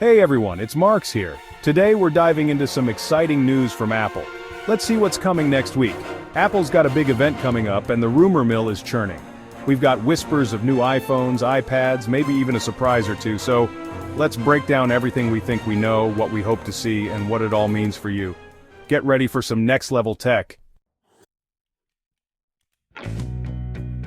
Hey everyone, it's Marks here. Today we're diving into some exciting news from Apple. Let's see what's coming next week. Apple's got a big event coming up and the rumor mill is churning. We've got whispers of new iPhones, iPads, maybe even a surprise or two, so let's break down everything we think we know, what we hope to see, and what it all means for you. Get ready for some next-level tech.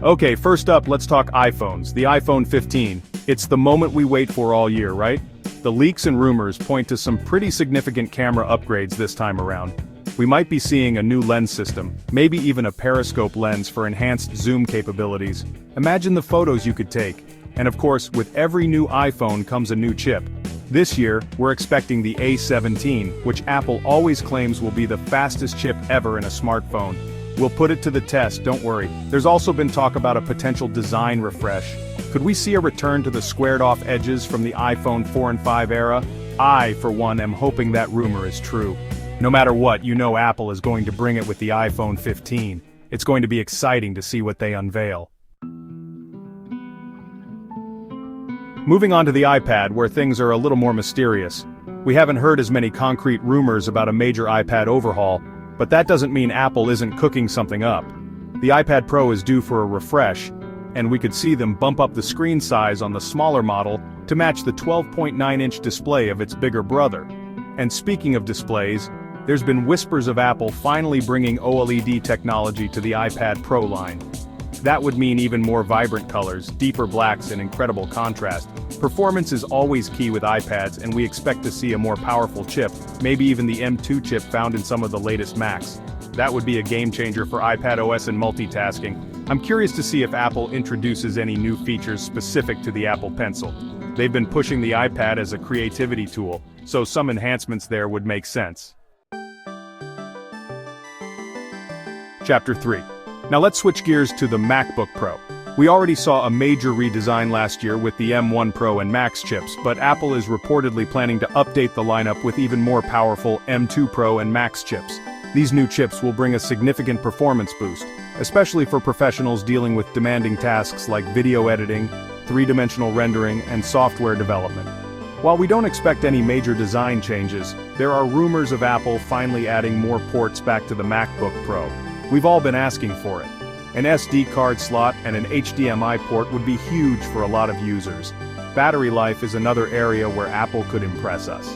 Okay, first up, let's talk iPhones, the iPhone 15. It's the moment we wait for all year, right? The leaks and rumors point to some pretty significant camera upgrades this time around. We might be seeing a new lens system, maybe even a periscope lens for enhanced zoom capabilities. Imagine the photos you could take. And of course, with every new iPhone comes a new chip. This year, we're expecting the A17, which Apple always claims will be the fastest chip ever in a smartphone. We'll put it to the test, don't worry. There's also been talk about a potential design refresh. Could we see a return to the squared-off edges from the iPhone 4 and 5 era? I, for one, am hoping that rumor is true. No matter what, you know Apple is going to bring it with the iPhone 15. It's going to be exciting to see what they unveil. Moving on to the iPad, where things are a little more mysterious. We haven't heard as many concrete rumors about a major iPad overhaul, but that doesn't mean Apple isn't cooking something up. The iPad Pro is due for a refresh, and we could see them bump up the screen size on the smaller model to match the 12.9-inch display of its bigger brother. And speaking of displays, there's been whispers of Apple finally bringing OLED technology to the iPad Pro line. That would mean even more vibrant colors, deeper blacks and incredible contrast. Performance is always key with iPads, and we expect to see a more powerful chip, maybe even the M2 chip found in some of the latest Macs. That would be a game changer for iPadOS and multitasking. I'm curious to see if Apple introduces any new features specific to the Apple Pencil. They've been pushing the iPad as a creativity tool, so some enhancements there would make sense. Chapter 3. Now let's switch gears to the MacBook Pro. We already saw a major redesign last year with the M1 Pro and Max chips, but Apple is reportedly planning to update the lineup with even more powerful M2 Pro and Max chips. These new chips will bring a significant performance boost, especially for professionals dealing with demanding tasks like video editing, three-dimensional rendering, and software development. While we don't expect any major design changes, there are rumors of Apple finally adding more ports back to the MacBook Pro. We've all been asking for it. An SD card slot and an HDMI port would be huge for a lot of users. Battery life is another area where Apple could impress us.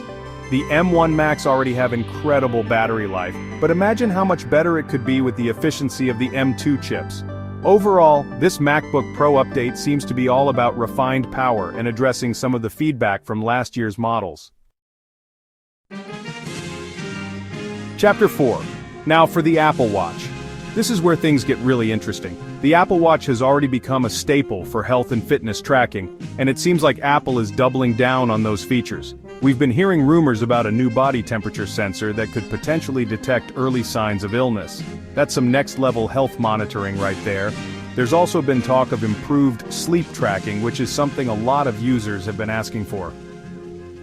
The M1 Max already have incredible battery life, but imagine how much better it could be with the efficiency of the M2 chips. Overall, this MacBook Pro update seems to be all about refined power and addressing some of the feedback from last year's models. Chapter 4. Now for the Apple Watch. This is where things get really interesting. The Apple Watch has already become a staple for health and fitness tracking, and it seems like Apple is doubling down on those features. We've been hearing rumors about a new body temperature sensor that could potentially detect early signs of illness. That's some next-level health monitoring right there. There's also been talk of improved sleep tracking, which is something a lot of users have been asking for.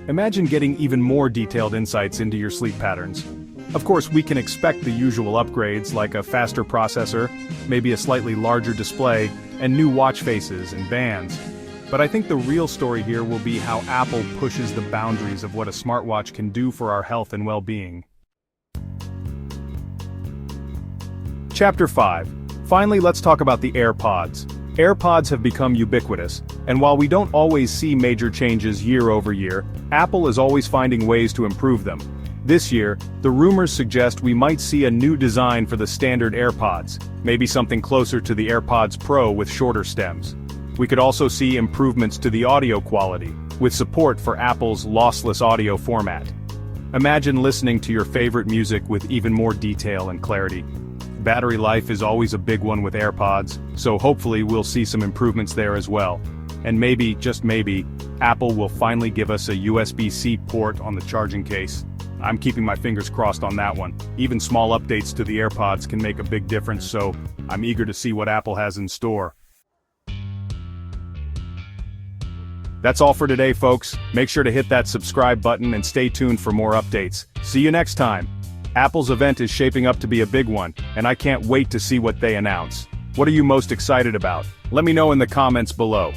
Imagine getting even more detailed insights into your sleep patterns. Of course, we can expect the usual upgrades like a faster processor, maybe a slightly larger display, and new watch faces and bands. But I think the real story here will be how Apple pushes the boundaries of what a smartwatch can do for our health and well-being. Chapter 5. Finally, let's talk about the AirPods. AirPods have become ubiquitous, and while we don't always see major changes year over year, Apple is always finding ways to improve them. This year, the rumors suggest we might see a new design for the standard AirPods, maybe something closer to the AirPods Pro with shorter stems. We could also see improvements to the audio quality, with support for Apple's lossless audio format. Imagine listening to your favorite music with even more detail and clarity. Battery life is always a big one with AirPods, so hopefully we'll see some improvements there as well. And maybe, just maybe, Apple will finally give us a USB-C port on the charging case. I'm keeping my fingers crossed on that one. Even small updates to the AirPods can make a big difference, so I'm eager to see what Apple has in store. That's all for today, folks. Make sure to hit that subscribe button and stay tuned for more updates. See you next time. Apple's event is shaping up to be a big one, and I can't wait to see what they announce. What are you most excited about? Let me know in the comments below.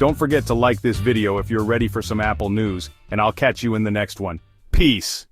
Don't forget to like this video if you're ready for some Apple news, and I'll catch you in the next one. Peace!